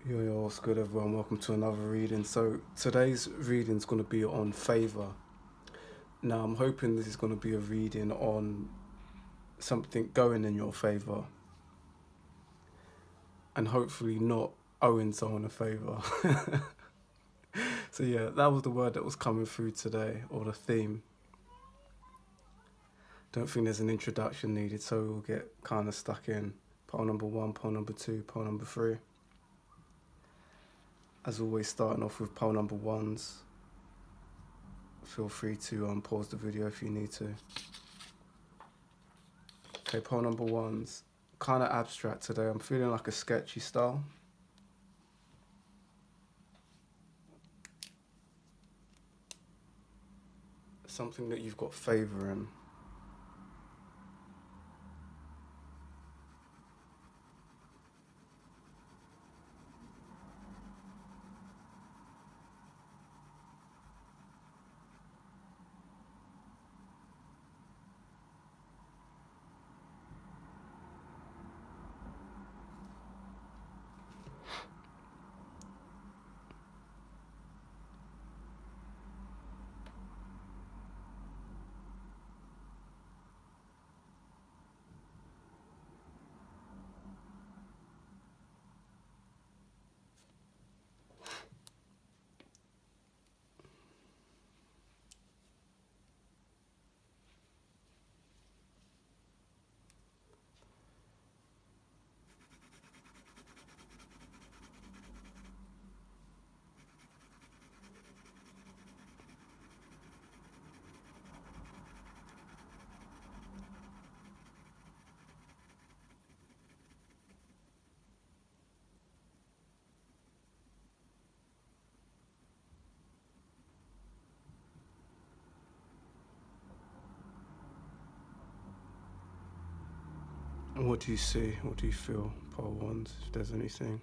Yo, what's good, everyone? Welcome to another reading. So today's reading is going to be on Favour. Now, I'm hoping this is going to be a reading on something going in your favour, and hopefully not owing someone a favour. So yeah, that was the word that was coming through today, or the theme. Don't think there's an introduction needed, so we'll get kind of stuck in. Pole number 1, pole number 2, pole number 3. As always, starting off with pole number 1s. Feel free to pause the video if you need to. Okay, pole number 1's kind of abstract today. I'm feeling like a sketchy style. Something that you've got favour in. And what do you see? What do you feel, pole 1s, if there's anything?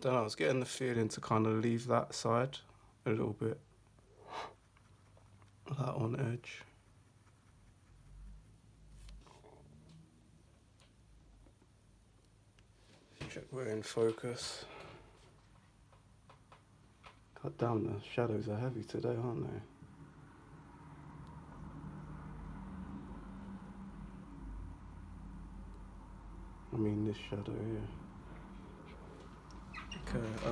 Don't know, I was getting the feeling to kind of leave that side a little bit. That on edge. Check we're in focus. God damn, the shadows are heavy today, aren't they? I mean this shadow here. Okay, I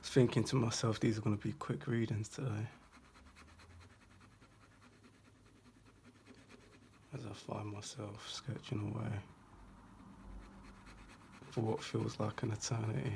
was thinking to myself, these are going to be quick readings today. As I find myself sketching away for what feels like an eternity.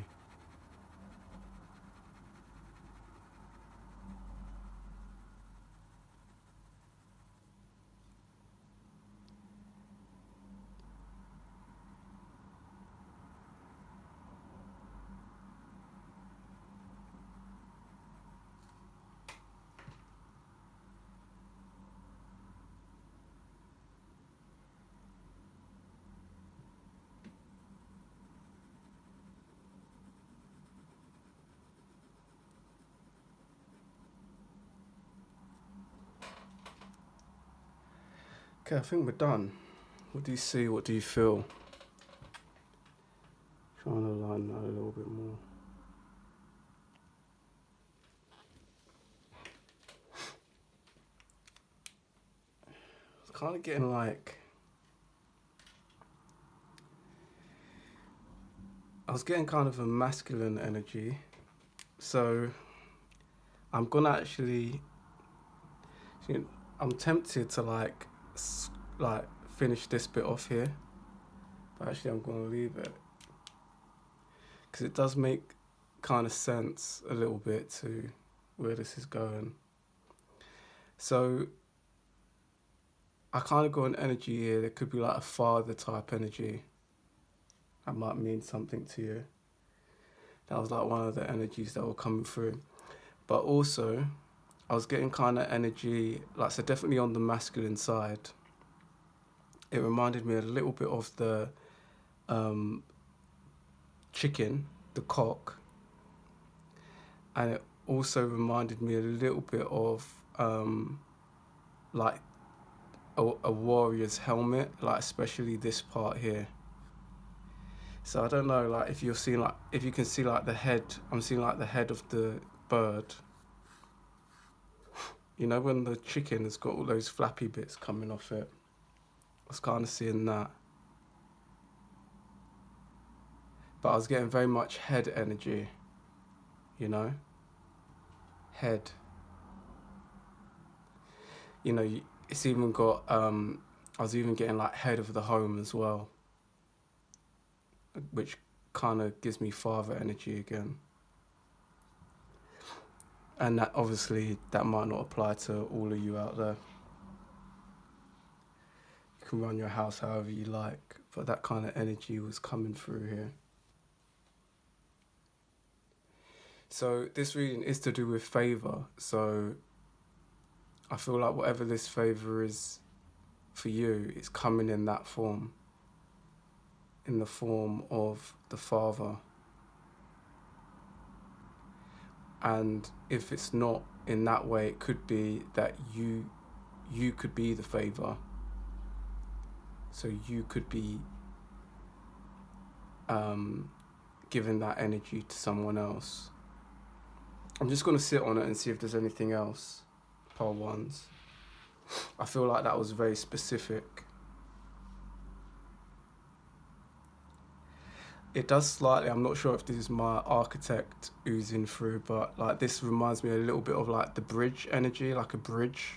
Okay, I think we're done. What do you see? What do you feel? Trying to line that a little bit more. It's kind of getting like... I was getting kind of a masculine energy. So I'm gonna actually... I'm tempted to like finish this bit off here. But actually I'm gonna leave it. Because it does make kind of sense a little bit to where this is going. So I kind of got an energy here. There could be like a father type energy. That might mean something to you. That was like one of the energies that were coming through. But also, I was getting kind of energy, like, so definitely on the masculine side. It reminded me a little bit of the chicken, the cock. And it also reminded me a little bit of like a warrior's helmet, like especially this part here. So I don't know, like if you're seeing like, if you can see like the head, I'm seeing like the head of the bird. You know, when the chicken has got all those flappy bits coming off it. I was kind of seeing that. But I was getting very much head energy, you know? Head. You know, it's even got, I was even getting like head of the home as well, which kind of gives me father energy again. And that obviously, that might not apply to all of you out there. You can run your house however you like, but that kind of energy was coming through here. So this reading is to do with favour. So I feel like whatever this favour is for you, it's coming in that form. In the form of the father. And if it's not in that way, it could be that you could be the favour. So you could be giving that energy to someone else. I'm just going to sit on it and see if there's anything else. Pile ones. I feel like that was very specific. It does slightly, I'm not sure if this is my architect oozing through, but like this reminds me a little bit of like the bridge energy, like a bridge.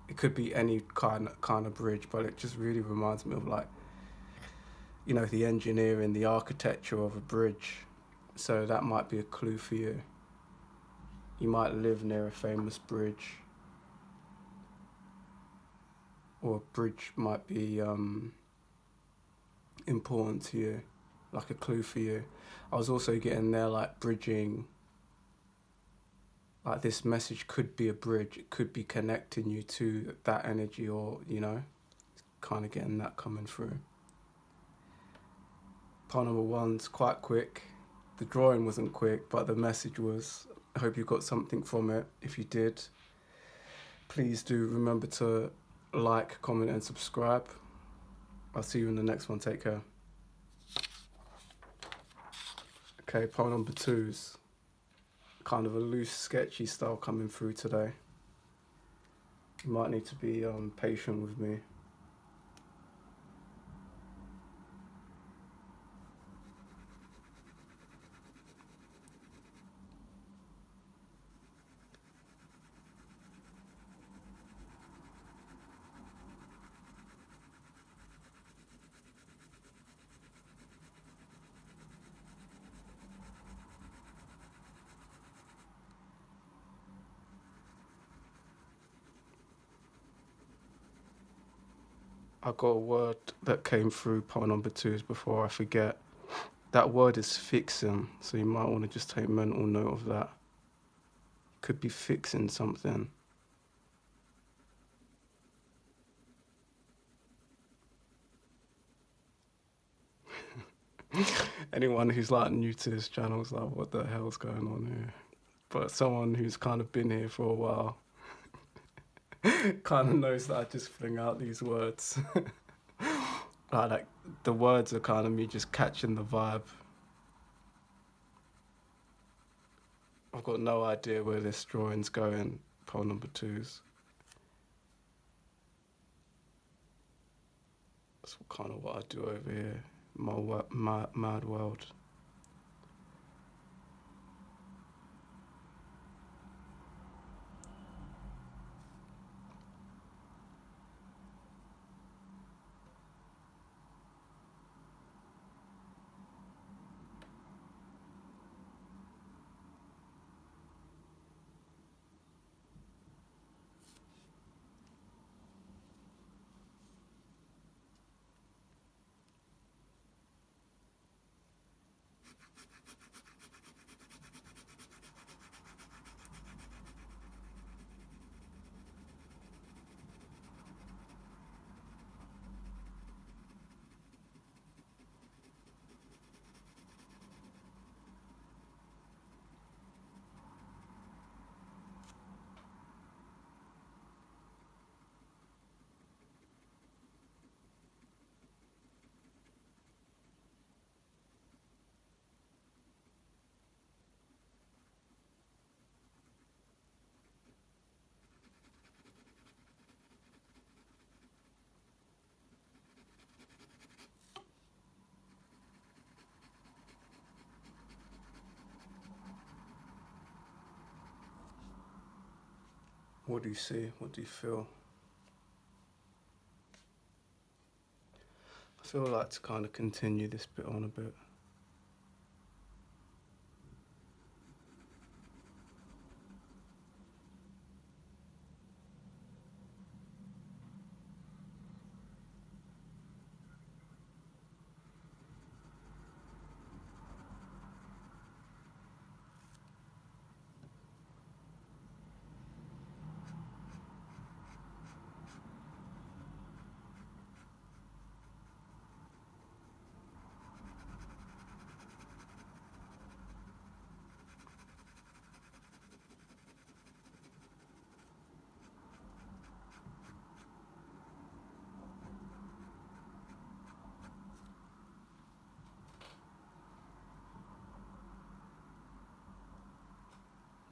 It could be any kind of bridge, but it just really reminds me of like, you know, the engineering, the architecture of a bridge. So that might be a clue for you. You might live near a famous bridge. Or a bridge might be important to you, like a clue for you. I was also getting there like bridging, like this message could be a bridge, it could be connecting you to that energy, or, you know, kind of getting that coming through. Part number one's quite quick. The drawing wasn't quick, but the message was. I hope you got something from it. If you did, please do remember to like, comment and subscribe. I'll see you in the next one. Take care. Okay, part number two's kind of a loose, sketchy style coming through today. You might need to be patient with me. I got a word that came through part number two's before I forget. That word is fixing, so you might want to just take mental note of that. Could be fixing something. Anyone who's like new to this channel is like, what the hell's going on here? But someone who's kind of been here for a while, kind of knows that I just fling out these words. Like the words are kind of me just catching the vibe. I've got no idea where this drawing's going. Pole number twos. That's kind of what I do over here. My mad world. What do you see? What do you feel? I feel like to kind of continue this bit on a bit.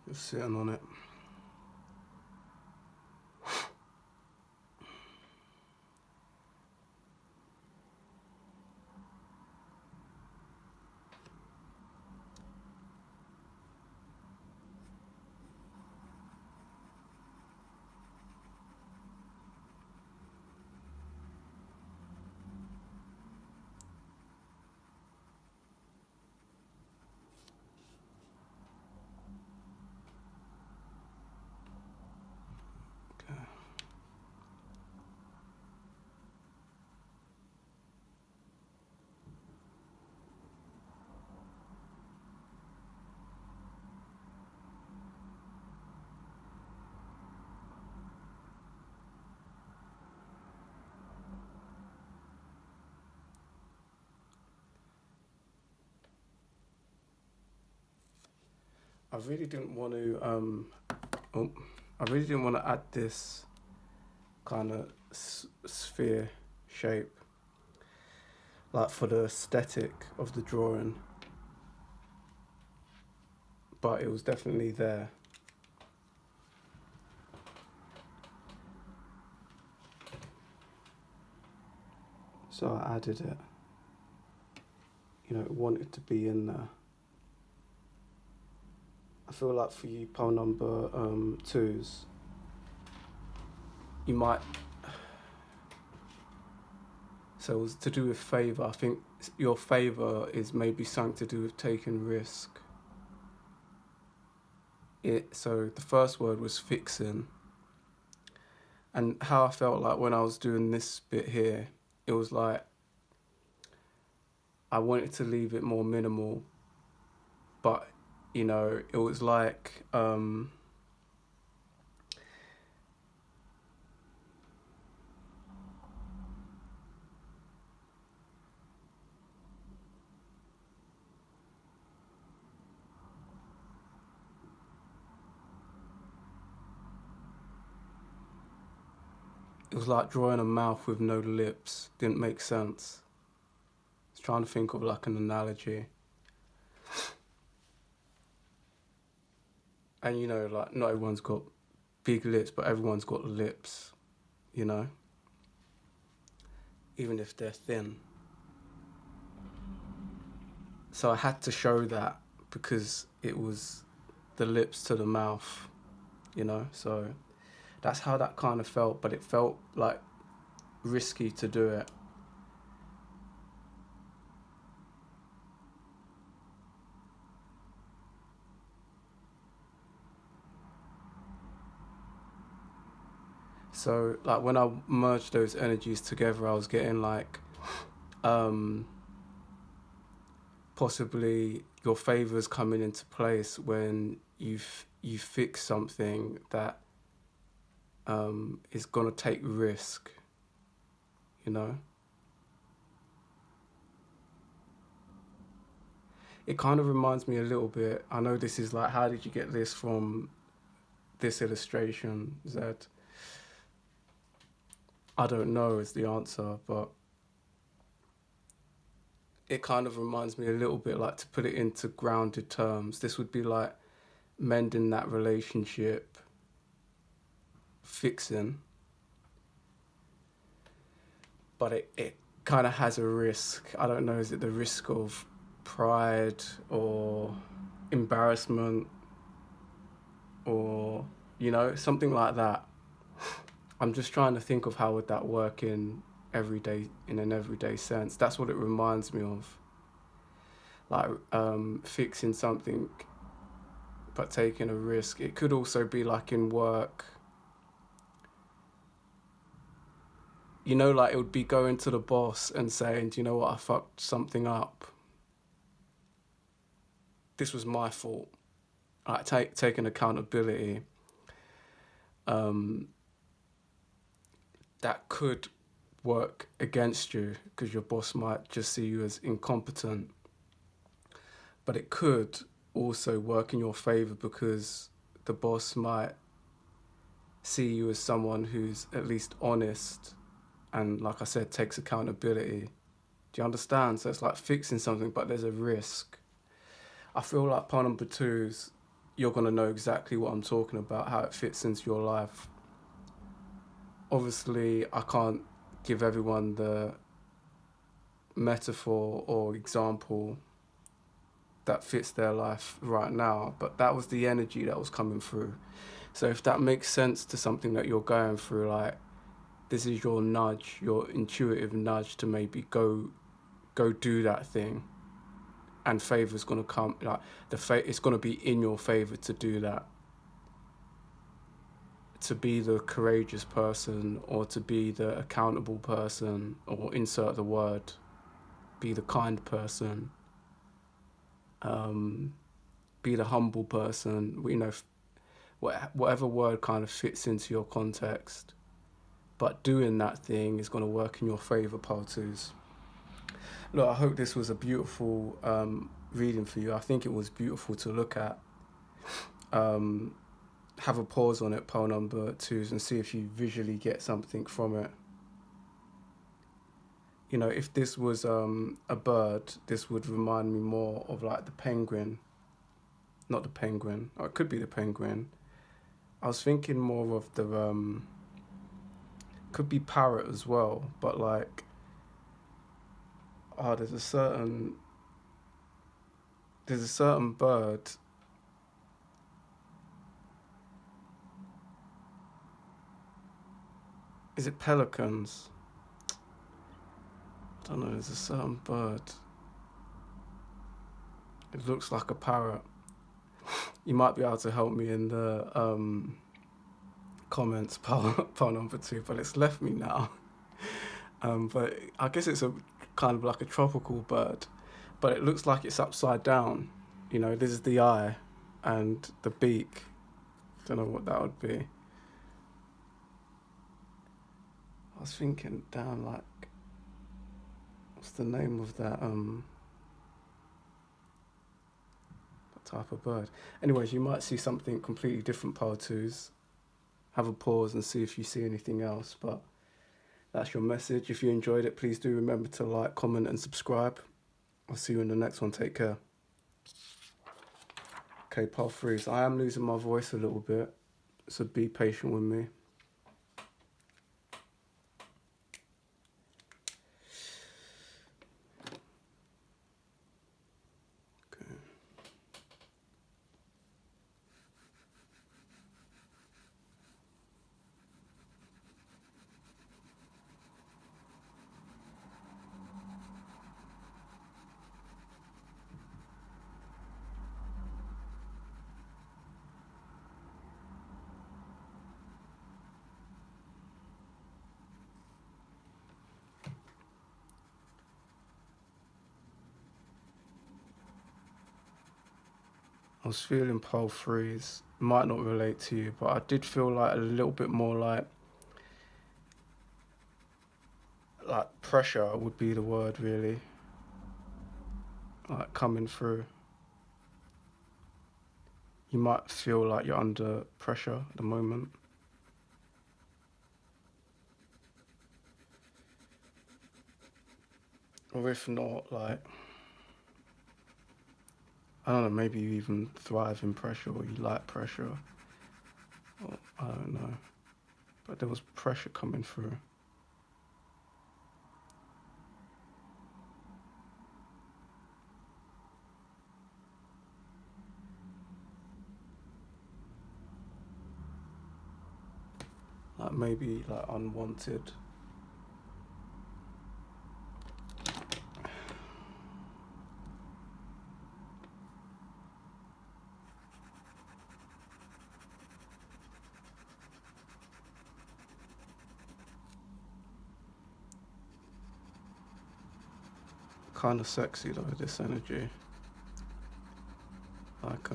Just sitting on it. Okay. I really didn't want to I really didn't want to add this kind of sphere shape, like for the aesthetic of the drawing, but it was definitely there. So I added it. You know, it wanted to be in there. I feel like for you, pole number twos, you might. So it was to do with favour. I think your favour is maybe something to do with taking risk. So the first word was fixing. And how I felt like when I was doing this bit here, it was like I wanted to leave it more minimal, but you know, it was like it was like drawing a mouth with no lips. Didn't make sense. I was trying to think of like an analogy. And you know, like not everyone's got big lips, but everyone's got lips, you know? Even if they're thin. So I had to show that because it was the lips to the mouth, you know? So that's how that kind of felt, but it felt like risky to do it. So like when I merged those energies together, I was getting like possibly your favors coming into place when you fix something that is gonna take risk, you know. It kind of reminds me a little bit. I know this is like, how did you get this from this illustration, Zed? I don't know is the answer, but it kind of reminds me a little bit, like, to put it into grounded terms, this would be like mending that relationship, fixing, but it kind of has a risk. I don't know, is it the risk of pride or embarrassment or, you know, something like that. I'm just trying to think of how would that work in an everyday sense. That's what it reminds me of. Like fixing something but taking a risk. It could also be like in work. You know, like it would be going to the boss and saying, do you know what, I fucked something up. This was my fault. Like taking accountability. That could work against you because your boss might just see you as incompetent. But it could also work in your favor because the boss might see you as someone who's at least honest and, like I said, takes accountability. Do you understand? So it's like fixing something, but there's a risk. I feel like part number 2's, you're going to know exactly what I'm talking about, how it fits into your life. Obviously, I can't give everyone the metaphor or example that fits their life right now, but that was the energy that was coming through. So if that makes sense to something that you're going through, like this is your nudge, your intuitive nudge to maybe go do that thing, and favor's gonna come. Like it's gonna be in your favor to do that. To be the courageous person, or to be the accountable person, or insert the word, be the kind person, be the humble person, you know, whatever word kind of fits into your context. But doing that thing is going to work in your favour, Paltus. Look, I hope this was a beautiful reading for you. I think it was beautiful to look at. Have a pause on it, pole number 2s, and see if you visually get something from it. You know, if this was a bird, this would remind me more of like the penguin. Not the penguin. Oh, it could be the penguin. I was thinking more of the could be parrot as well, but like there's a certain bird. Is it pelicans? I don't know, there's a certain bird. It looks like a parrot. You might be able to help me in the comments, pile number 2, but it's left me now. But I guess it's a kind of like a tropical bird, but it looks like it's upside down. You know, this is the eye and the beak. Don't know what that would be. I was thinking, damn, like, what's the name of that type of bird? Anyways, you might see something completely different, pile 2s. Have a pause and see if you see anything else, but That's your message. If you enjoyed it, please do remember to like, comment, and subscribe. I'll see you in the next one. Take care. Okay, part 3. So I am losing my voice a little bit, so be patient with me. Okay. I was feeling pole 3s. Might not relate to you, but I did feel like a little bit more like pressure would be the word, really. Like coming through. You might feel like you're under pressure at the moment. Or if not, like, I don't know, maybe you even thrive in pressure or you like pressure. Or, I don't know. But there was pressure coming through. Like maybe like unwanted. Kind of sexy though, this energy. Like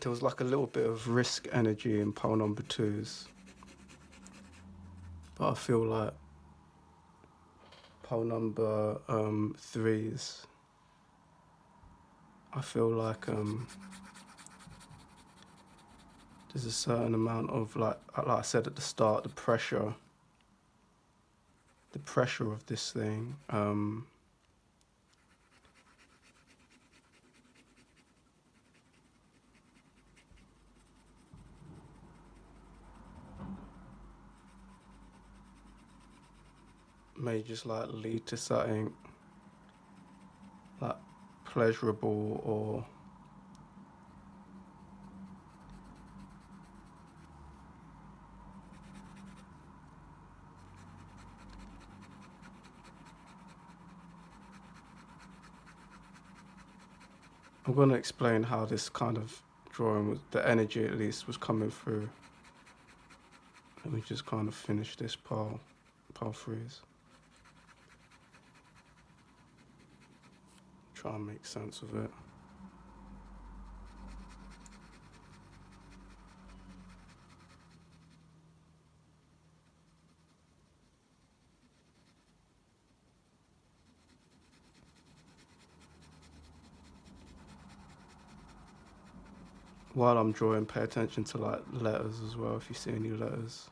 there was like a little bit of risk energy in pole number 2s. But I feel like pole number 3s, I feel like there's a certain amount of like I said at the start, the pressure of this thing. May just like lead to something like pleasurable or I'm going to explain how this kind of drawing was, the energy at least was coming through. Let me just kind of finish this pile 3s. Try and make sense of it. While I'm drawing, pay attention to like letters as well, if you see any letters.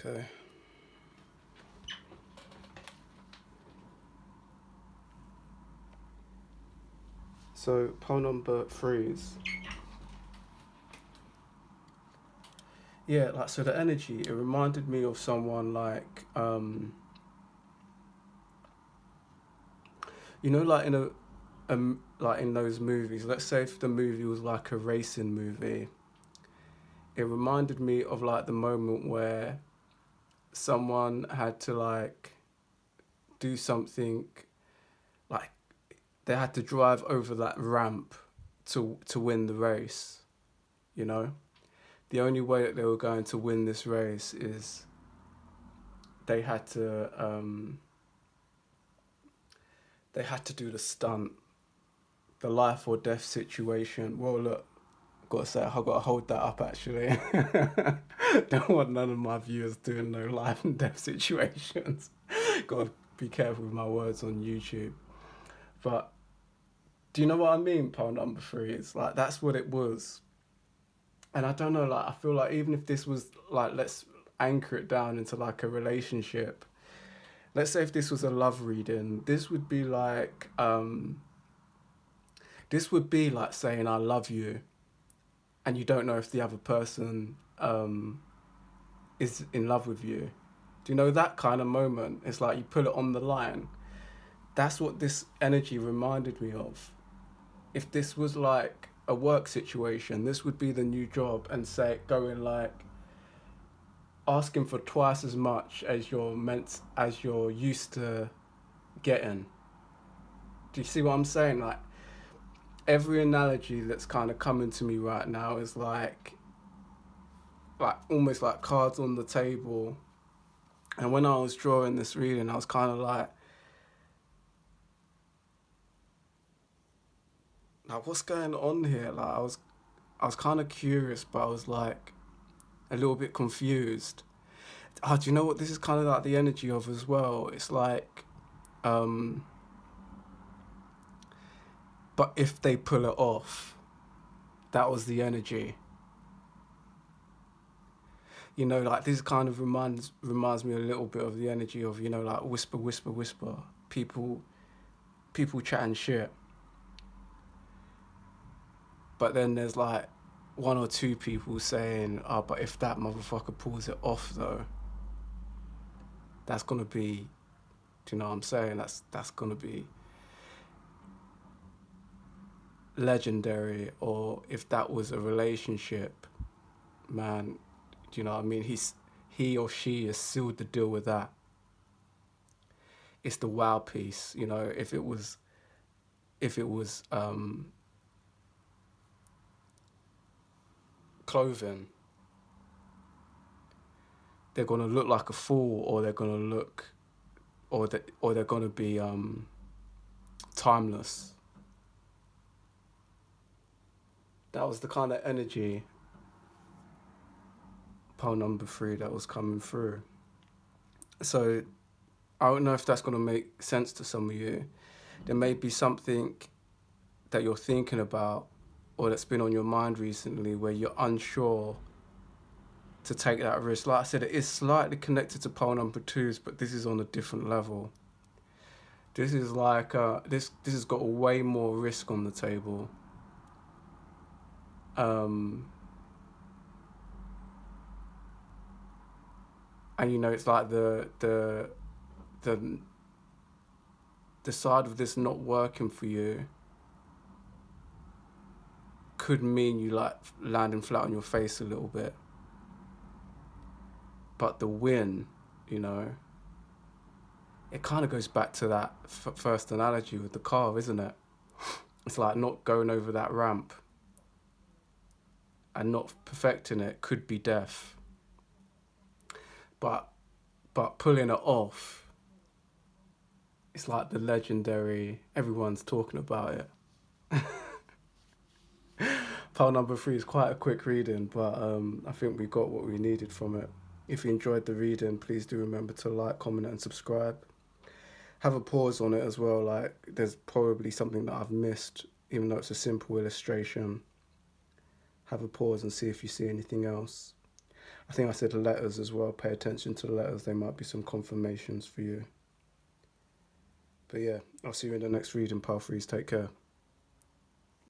Okay. So pole number 3 is, yeah, like, so the energy, it reminded me of someone like, you know, like in like in those movies, let's say if the movie was like a racing movie, it reminded me of like the moment where someone had to like do something, like they had to drive over that ramp to win the race, you know? The only way that they were going to win this race is they had to do the stunt, the life or death situation. Well, look, gotta say, I've got to hold that up actually. Don't want none of my viewers doing no life and death situations. Gotta be careful with my words on YouTube. But do you know what I mean, pole number 3? It's like, that's what it was. And I don't know, like, I feel like even if this was like, let's anchor it down into like a relationship. Let's say if this was a love reading, this would be like saying I love you, and you don't know if the other person is in love with you. Do you know that kind of moment? It's like you put it on the line. That's what this energy reminded me of. If this was like a work situation, this would be the new job, and say going like asking for twice as much as you're used to getting. Do you see what I'm saying? Like, every analogy that's kind of coming to me right now is like almost like cards on the table. And when I was drawing this reading, I was kind of like, what's going on here? Like, I was kind of curious, but I was like a little bit confused. Oh, do you know what this is kind of like the energy of as well? It's like, but if they pull it off, that was the energy. You know, like, this kind of reminds me a little bit of the energy of, you know, like whisper, whisper, whisper. People chatting shit. But then there's like 1 or 2 people saying, oh, but if that motherfucker pulls it off though, that's gonna be, do you know what I'm saying? That's gonna be legendary. Or if that was a relationship, man, do you know what I mean? He or she has sealed the deal with that. It's the wow piece, you know. If it was clothing, they're gonna look like a fool, or they're gonna look, or they're gonna be timeless. That was the kind of energy, pole number 3, that was coming through. So I don't know if that's going to make sense to some of you. There may be something that you're thinking about, or that's been on your mind recently, where you're unsure to take that risk. Like I said, it is slightly connected to pole number 2's, but this is on a different level. This is like this has got way more risk on the table. And you know, it's like the side of this not working for you could mean you like landing flat on your face a little bit. But the win, you know, it kind of goes back to that first analogy with the car, isn't it? It's like not going over that ramp and not perfecting it could be death. But pulling it off, it's like the legendary, everyone's talking about it. Pile number 3 is quite a quick reading, but I think we got what we needed from it. If you enjoyed the reading, please do remember to like, comment and subscribe. Have a pause on it as well, like there's probably something that I've missed, even though it's a simple illustration. Have a pause and see if you see anything else. I think I said the letters as well, pay attention to the letters, there might be some confirmations for you. But yeah, I'll see you in the next reading, pile 3s, take care.